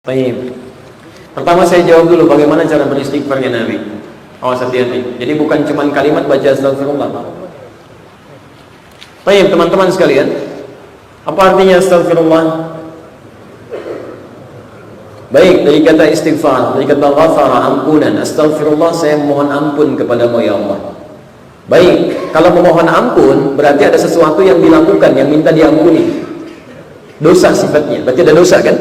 Baik. Pertama saya jawab dulu bagaimana cara beristighfarnya Nabi. Awas hati-hati. Jadi bukan cuma kalimat baca astagfirullah. Baik, teman-teman sekalian. Apa artinya astagfirullah? Baik, dari kata istighfar, dari kata ghafara, ampunan. Astagfirullah, saya mohon ampun kepadamu ya Allah. Baik, kalau memohon ampun berarti ada sesuatu yang dilakukan yang minta diampuni. Dosa sifatnya, berarti ada dosa kan?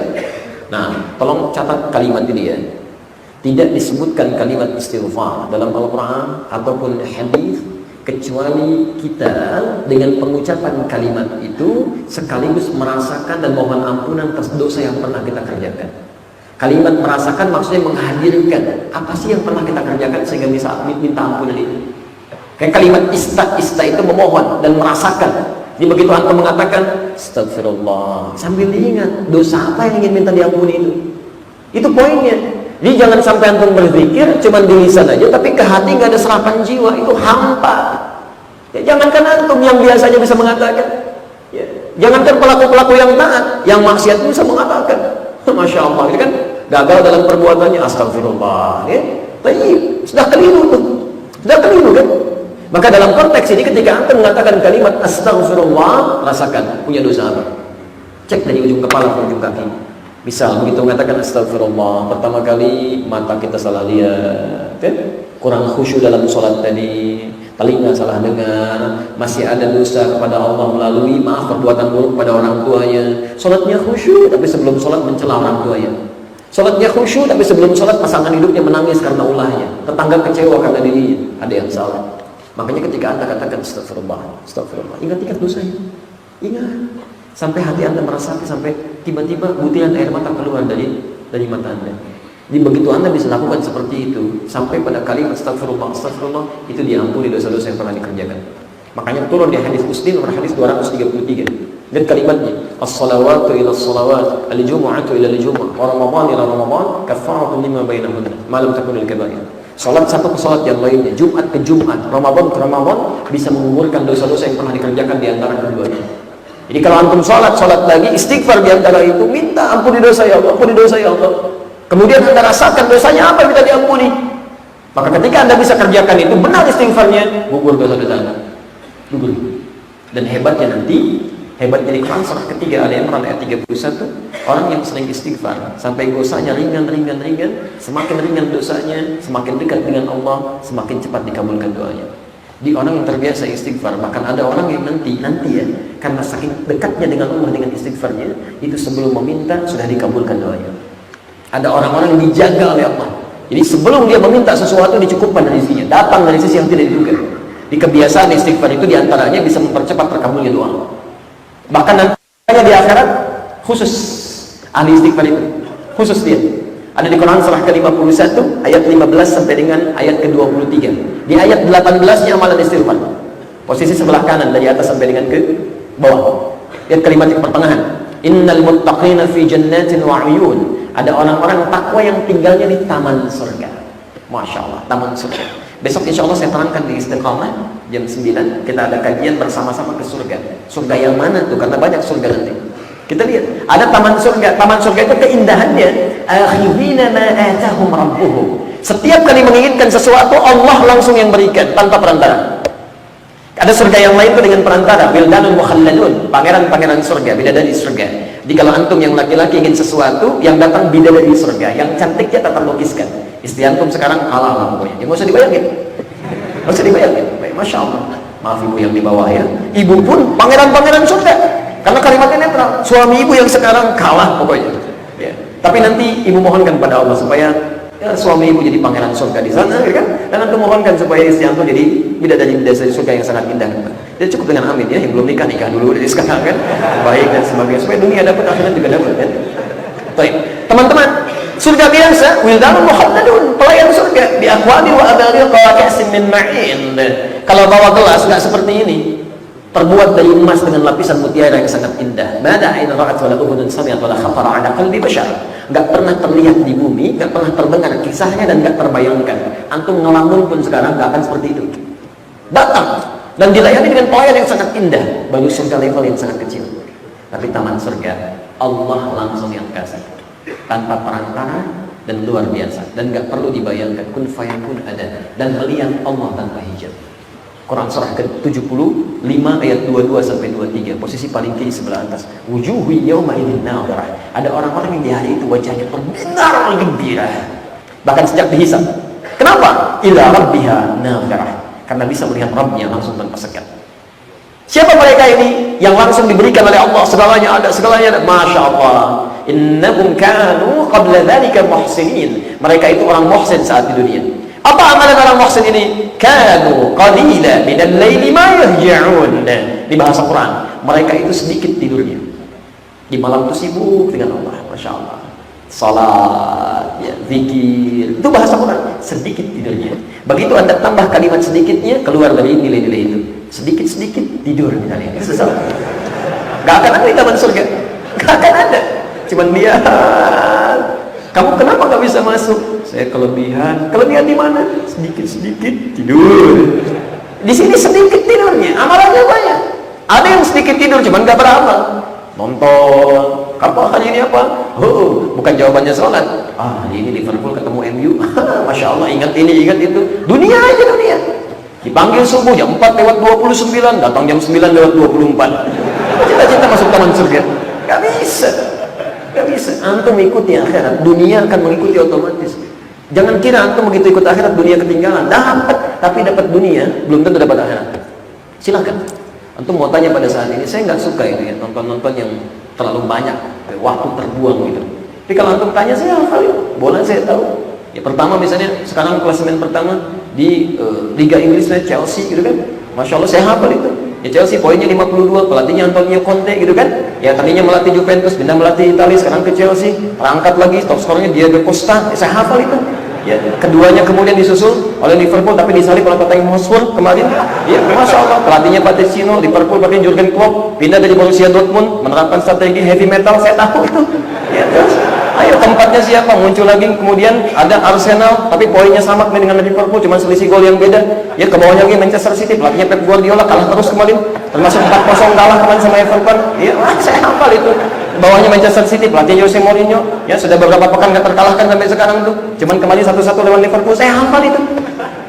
Nah, tolong catat kalimat ini ya. Tidak disebutkan kalimat istighfar dalam Al-Quran ataupun hadis kecuali kita dengan pengucapan kalimat itu sekaligus merasakan dan mohon ampunan atas dosa yang pernah kita kerjakan. Kalimat merasakan maksudnya menghadirkan apa sih yang pernah kita kerjakan sehingga bisa minta ampunan itu. Kayak kalimat ista itu memohon dan merasakan. Jadi begitu antum mengatakan astagfirullah sambil diingat dosa apa yang ingin minta diampuni itu poinnya. Jadi jangan sampai antum berzikir cuma di lisan aja tapi ke hati nggak ada serapan jiwa, itu hampa ya. Jangankan antum yang biasanya bisa mengatakan ya. Jangankan pelaku-pelaku yang taat, yang maksiat bisa mengatakan Masya Allah, itu kan gagal dalam perbuatannya astagfirullah ya. Tapi sudah keliru tuh, sudah keliru kan. Maka dalam konteks ini ketika antum mengatakan kalimat astagfirullah, rasakan punya dosa apa. Cek dari ujung kepala ke ujung kaki. Misal begitu mengatakan astagfirullah, pertama kali mata kita salah lihat, kurang khusyuk dalam sholat tadi, telinga salah dengar, masih ada dosa kepada Allah melalui maaf perbuatan buruk pada orang tuanya. Sholatnya khusyuk tapi sebelum sholat mencela orang tuanya. Sholatnya khusyuk tapi sebelum sholat pasangan hidupnya menangis karena ulahnya, tetangga kecewa karena dirinya, ada yang salah. Makanya ketika anda katakan astagfirullah, astagfirullah, ingat-ingat dosanya, ingat sampai hati anda merasakan, sampai tiba-tiba butiran air mata keluar dari mata anda. Jadi begitu anda bisa lakukan seperti itu sampai pada kalimat astagfirullah, astagfirullah, itu diampuni dosa-dosa yang pernah dikerjakan. Makanya turun di hadis Muslim nomor hadis 233. Dan kalimatnya as-salawatu ila as-salawat, al-jumu'atu ila al-jumu'ah, wa ramadan ila ramadan, kaffaratun lima bainahunna, ma lam takun al-kaba'ir. Salat satu ke salat yang lainnya, Jumat ke Jumat, Ramadan ke Ramadan, bisa mengumpulkan dosa-dosa yang pernah dikerjakan di antara keduanya. Jadi kalau antum salat lagi, istighfar di antara itu, minta ampuni dosa ya Allah, ampuni dosa ya Allah. Kemudian anda rasakan dosanya apa yang minta diampuni. Maka ketika anda bisa kerjakan itu, benar istighfarnya, gugur dosa-dosa anda. Gugur. Dan hebatnya nanti, hebat jadi Quran surah ketiga Al-Imran ayat 31, orang yang sering istighfar sampai dosanya ringan, semakin ringan dosanya, semakin dekat dengan Allah, semakin cepat dikabulkan doanya. Di orang yang terbiasa istighfar, bahkan ada orang yang nanti ya, karena saking dekatnya dengan Allah dengan istighfarnya, itu sebelum meminta sudah dikabulkan doanya. Ada orang-orang yang dijaga oleh Allah. Jadi sebelum dia meminta sesuatu dicukupkan rezekinya, datang dari sisi yang tidak diduga. Di kebiasaan istighfar itu diantaranya bisa mempercepat terkabulnya doa. Bahkan nantinya di akhirat khusus ahli istighfar itu, khusus dia. Ada di Quran surah ke-51 ayat 15 sampai dengan ayat ke-23. Di ayat 18-nya amalan istighfar. Posisi sebelah kanan dari atas sampai dengan ke bawah. Lihat kalimat di pertengahan. Innal muttaqina fi jannatin wa 'uyun. Ada orang-orang takwa yang tinggalnya di taman surga. Masya Allah, taman surga. Besok insya Allah saya terangkan di Istiqamah jam 9 kita ada kajian bersama-sama ke surga. Surga yang mana tuh? Karena banyak surga nanti. Kita lihat ada taman surga. Taman surga itu keindahannya akhirina ma atahum rabbuhum. Setiap kali menginginkan sesuatu Allah langsung yang berikan tanpa perantara. Ada surga yang lain itu dengan perantara, wildanun mukhalladun, pangeran-pangeran surga, bidadari surga. Jadi kalau antum yang laki-laki ingin sesuatu, yang datang bidadari surga, yang cantiknya tak terlukiskan. Istri antum sekarang halal lah pokoknya, ya nggak usah dibayangin, nggak usah dibayangin. Baik, Masya Allah. Maaf ibu yang di bawah ya, ibu pun pangeran-pangeran surga, karena kalimatnya netral. Suami ibu yang sekarang kalah pokoknya. Ya. Tapi nanti ibu mohonkan pada Allah supaya ya, suami ibu jadi pangeran surga di sana, ya kan? Dan antum mohonkan supaya istri antum jadi bidadari surga yang sangat indah. Jadi cukup dengan amin ya, yang belum nikah dulu dari sekarang kan, baik dan sebagainya supaya dunia dapat akhirat juga dapat kan. Baik, teman-teman. Surga biasa, wildanun mukhalladun, pelayan surga, bi aqwali wa abaril qawaqasin min ma'in. Kalau bawa gelas enggak seperti ini, terbuat dari emas dengan lapisan mutiara yang sangat indah. Mada aina ra'at wa la udhun sami'at wa la khatara 'ala qalbi bashar. Enggak pernah terlihat di bumi, enggak pernah terdengar kisahnya dan enggak terbayangkan. Antum ngelamun pun sekarang enggak akan seperti itu. Datang dan dilayani dengan pelayan yang sangat indah, baru surga level yang sangat kecil. Tapi taman surga Allah langsung yang kasih. tanpa perantara dan luar biasa, dan nggak perlu dibayangkan, kun fayakun ada, dan melihat Allah tanpa hijab. Quran surah ke-75 ayat 22 sampai 23, posisi paling kiri sebelah atas. Wujuhu yawma idzin nadhirah. Ada orang-orang yang di hari itu wajahnya berbinar gembira, bahkan sejak dihisab. Kenapa? Ila rabbiha nadhirah, karena bisa melihat Rabbnya langsung tanpa sekat. Siapa mereka ini yang langsung diberikan oleh Allah? Segalanya ada, segalanya ada. Masya Allah. Innahum kanu qabla dzalika muhsinin. Mereka itu orang muhsin saat di dunia. Apa amalan orang muhsin ini? Kanu qalila minal laili ma yahja'un. Di bahasa Quran, mereka itu sedikit tidurnya. Di malam itu sibuk dengan Allah. Masya Allah. Salat, ya, zikir. Itu bahasa Quran. Sedikit tidurnya. Begitu Anda tambah kalimat sedikitnya, keluar dari nilai-nilai itu. Sedikit-sedikit tidur misalnya. Susah. Gak akan ada di taman surga. Gak akan ada. Cuman dia. Kamu kenapa gak bisa masuk? Saya kelebihan. Kelebihan di mana? Sedikit-sedikit tidur. Di sini sedikit tidurnya, amalannya banyak. Ada yang sedikit tidur, cuman gak beramal. Nonton. Apa ini apa? Oh, bukan jawabannya sholat. Ini Liverpool ketemu MU. Masya Allah, ingat ini, ingat itu. Dunia aja dunia. Dipanggil subuh jam 4:29, datang jam 9:24. Cita-cita masuk taman surga. Gak bisa. Gak bisa. Antum ikuti akhirat, dunia akan mengikuti otomatis. Jangan kira antum begitu ikut akhirat, dunia ketinggalan. Dapat, tapi dapat dunia belum tentu dapat akhirat. Silakan. Antum mau tanya pada saat ini, saya nggak suka itu ya, nonton-nonton yang terlalu banyak, waktu terbuang gitu. Tapi kalau antum tanya, saya hafal ya, bola saya tahu. Ya pertama misalnya, sekarang klasemen pertama di Liga Inggrisnya Chelsea gitu kan. Masya Allah saya hafal itu. Ya Chelsea poinnya 52, pelatihnya Antonio Conte gitu kan. Ya tadinya melatih Juventus, pindah melatih Italia, sekarang ke Chelsea, terangkat lagi, top skornya Diego Costa. Ya, saya hafal itu. Ya, keduanya kemudian disusul oleh Liverpool, tapi disalip oleh Tottenham Hotspur kemarin. Ya, Masya Allah, pelatihnya Pochettino, Liverpool pakai Jurgen Klopp, pindah dari Borussia Dortmund, menerapkan strategi heavy metal, saya tahu itu. Ya, terus, ayo tempatnya siapa? Muncul lagi, kemudian ada Arsenal, tapi poinnya sama dengan Liverpool, cuma selisih gol yang beda. Ya, ke bawahnya lagi Manchester City, pelatihnya Pep Guardiola, kalah terus kemarin, termasuk 4-0 kalah kemarin sama Everton. Ya, saya hafal itu. Bawahnya Manchester City, pelatih Jose Mourinho, ya sudah beberapa pekan nggak terkalahkan sampai sekarang tuh. Cuman kemarin 1-1 lawan Liverpool, saya hafal itu.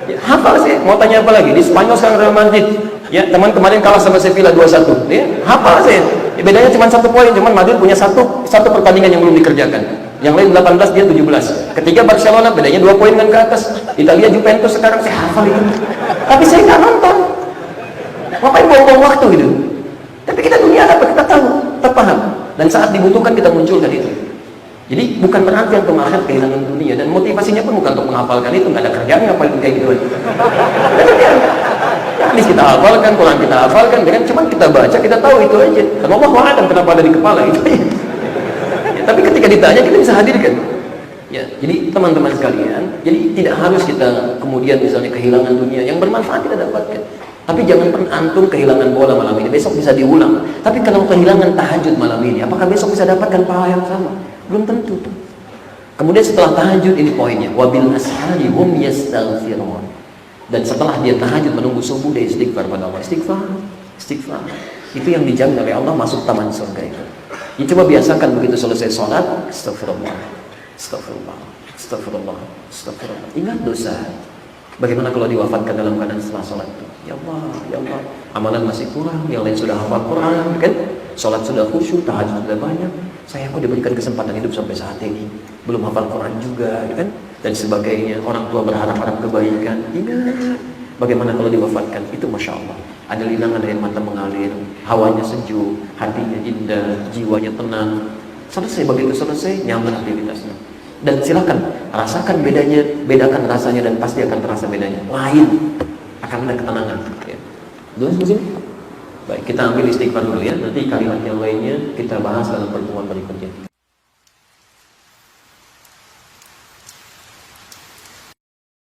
Ya, hafal sih. Mau tanya apa lagi? Di Spanyol sekarang Real Madrid. Ya, teman kemarin kalah sama Sevilla 2-1. Ya, hafal sih. Ya, bedanya cuma 1 poin, cuman Madrid punya satu pertandingan yang belum dikerjakan. Yang lain 18, dia 17. Ketiga Barcelona, bedanya 2 poin kan ke atas. Italia Juventus sekarang saya hafal itu. Tapi saya nggak nonton. Ngapain buang-buang waktu gitu? Tapi kita dunia apa kita tahu, terpaham. Dan saat dibutuhkan kita munculkan itu. Jadi bukan berarti untuk akhir kehilangan dunia, dan motivasinya pun bukan untuk menghafalkan itu, nggak ada kerjaan ngapain kayak gitu. Ya, hadis kita hafalkan, Quran kita hafalkan, dengan cuman kita baca, kita tahu itu aja. Dan Allah wa'adam kenapa ada di kepala itu. Ya, tapi ketika ditanya kita bisa hadirkan. Ya, jadi teman-teman sekalian, jadi tidak harus kita kemudian misalnya kehilangan dunia, yang bermanfaat kita dapatkan. Tapi jangan pernah antum kehilangan bola malam ini, besok bisa diulang. Tapi kalau kehilangan tahajud malam ini, apakah besok bisa dapatkan pahala yang sama? Belum tentu. Kemudian setelah tahajud, ini poinnya, wabil ashari hum yastaghfirun. Dan setelah dia tahajud menunggu subuh, dia istighfar pada Allah. Istighfar. Itu yang dijamin oleh Allah masuk taman surga itu. Ya, coba biasakan begitu selesai sholat, astagfirullah, astagfirullah, astagfirullah, astagfirullah. Ingat dosa. Bagaimana kalau diwafatkan dalam keadaan setelah sholat itu? Ya Allah, amalan masih kurang, yang lain sudah hafal Quran, kan? Sholat sudah khusyuk, tahajud sudah banyak. Saya kok diberikan kesempatan hidup sampai saat ini, belum hafal Quran juga, kan? Dan sebagainya. Orang tua berharap kebaikan. Ingat, bagaimana kalau diwafatkan? Itu Masya Allah. Ada linangan air mata mengalir, hawanya sejuk, hatinya indah, jiwanya tenang. Selesai, begitu selesai, nyaman aktivitasnya. Dan silakan rasakan bedanya, bedakan rasanya, dan pasti akan terasa bedanya. Lain, akan ada ketenangan. Ya. Dulu sini. Baik, kita ambil istighfar dulu ya. Nanti kalimat yang lainnya kita bahas dalam pertemuan berikutnya.